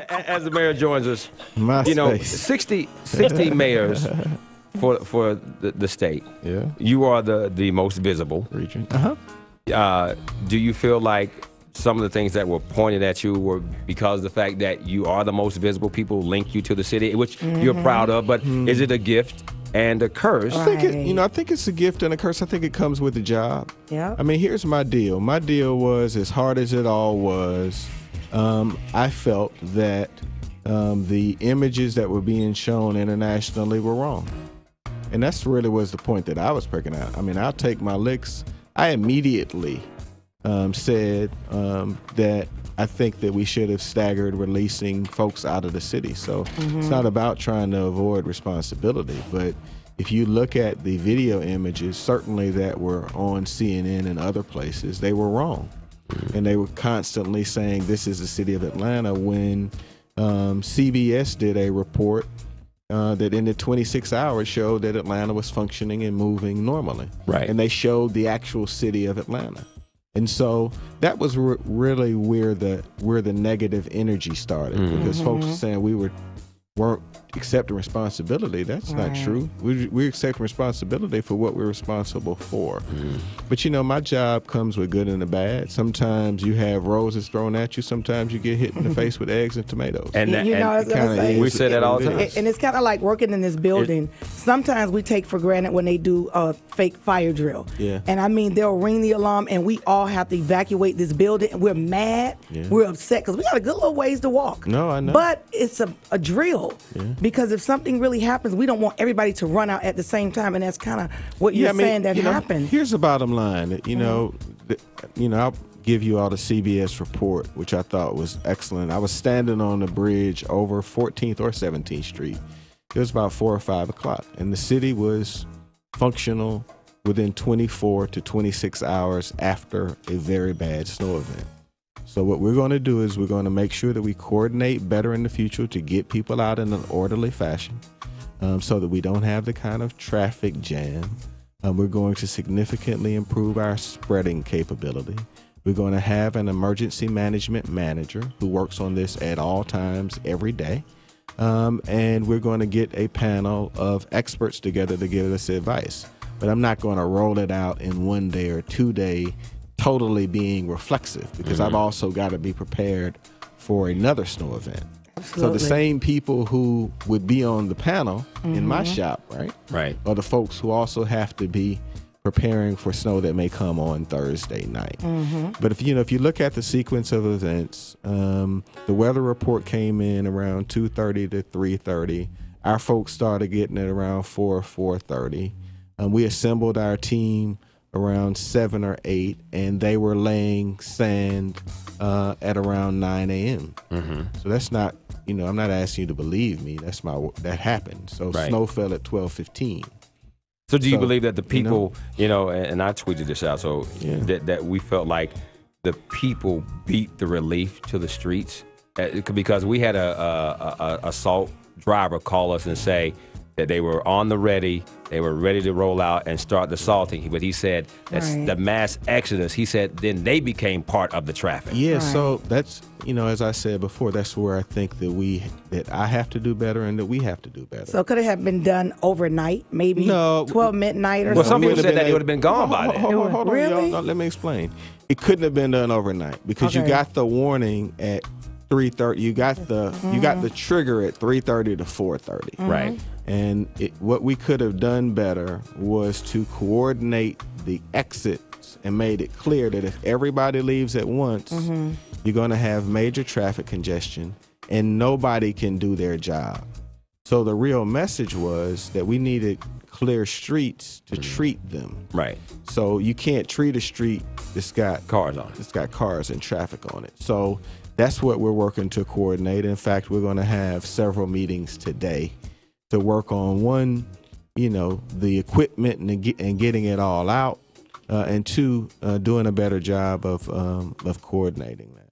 As the mayor joins us, My you know, space. 60 mayors for the state. Yeah. You are the most visible. Region. Do you feel like some of the things that were pointed at you were because of the fact that you are the most visible? People link you to the city, which you're proud of, but is it a gift and a curse? I think I think it's a gift and a curse. I think it comes with the job. Yeah. I mean, here's my deal. My deal was, as hard as it all was, I felt that the images that were being shown internationally were wrong. And that's really was the point that I was picking out. I mean, I'll take my licks. I immediately said that I think that we should have staggered releasing folks out of the city. So it's not about trying to avoid responsibility, but if you look at the video images, certainly that were on CNN and other places, they were wrong. And they were constantly saying this is the city of Atlanta when CBS did a report that in the 26 hours showed that Atlanta was functioning and moving normally. Right. And they showed the actual city of Atlanta. And so that was really where the negative energy started, because folks were saying we weren't accepting responsibility. That's not true. We're accepting responsibility for what we're responsible for. But you know, my job comes with good and the bad. Sometimes you have roses thrown at you. Sometimes you get hit in the face with eggs and tomatoes. And we say that all the time. And it's kind of like working in this building. Sometimes we take for granted when they do a fake fire drill. Yeah. And I mean, they'll ring the alarm and we all have to evacuate this building. And we're mad. Yeah. We're upset because we got a good little ways to walk. No, I know. But it's a drill. Because if something really happens, we don't want everybody to run out at the same time. And that's kind of what you're saying that happened. Here's the bottom line. You know, I'll give you all the CBS report, which I thought was excellent. I was standing on the bridge over 14th or 17th Street. It was about 4 or 5 o'clock, and the city was functional within 24 to 26 hours after a very bad snow event. So what we're going to do is we're going to make sure that we coordinate better in the future to get people out in an orderly fashion, so that we don't have the kind of traffic jam. We're going to significantly improve our spreading capability. We're going to have an emergency management manager who works on this at all times every day. And we're going to get a panel of experts together to give us advice. But I'm not going to roll it out in 1 day or 2 day, totally being reflexive, because I've also got to be prepared for another snow event. Absolutely. So the same people who would be on the panel in my shop, right, are the folks who also have to be preparing for snow that may come on Thursday night. But if you look at the sequence of events, the weather report came in around 2:30 to 3:30. Our folks started getting it around 4:30. We assembled our team around 7 or 8, and they were laying sand at around 9 a.m. So that's not, I'm not asking you to believe me. That happened. So snow fell at 12:15. So do you believe that the people, and I tweeted this out, so that we felt like the people beat the relief to the streets? Because we had a salt driver call us and say that they were on the ready, they were ready to roll out and start the salting. But he said that's the mass exodus. He said then they became part of the traffic. Yeah, so that's, as I said before, that's where I think that I have to do better and that we have to do better. So could it have been done overnight, maybe 12 midnight or something? Well, something? some people said that it would have been gone by then. Hold on, Really? y'all, let me explain. It couldn't have been done overnight because you got the warning at 3:30. You got the trigger at 3:30 to 4:30. Right. And what we could have done better was to coordinate the exits and made it clear that if everybody leaves at once, you're going to have major traffic congestion and nobody can do their job. So the real message was that we needed clear streets to treat them. Right. So you can't treat a street that's got cars on it. It's got cars and traffic on it. So that's what we're working to coordinate. In fact, we're going to have several meetings today to work on, one, the equipment and getting it all out, and two, doing a better job of coordinating that.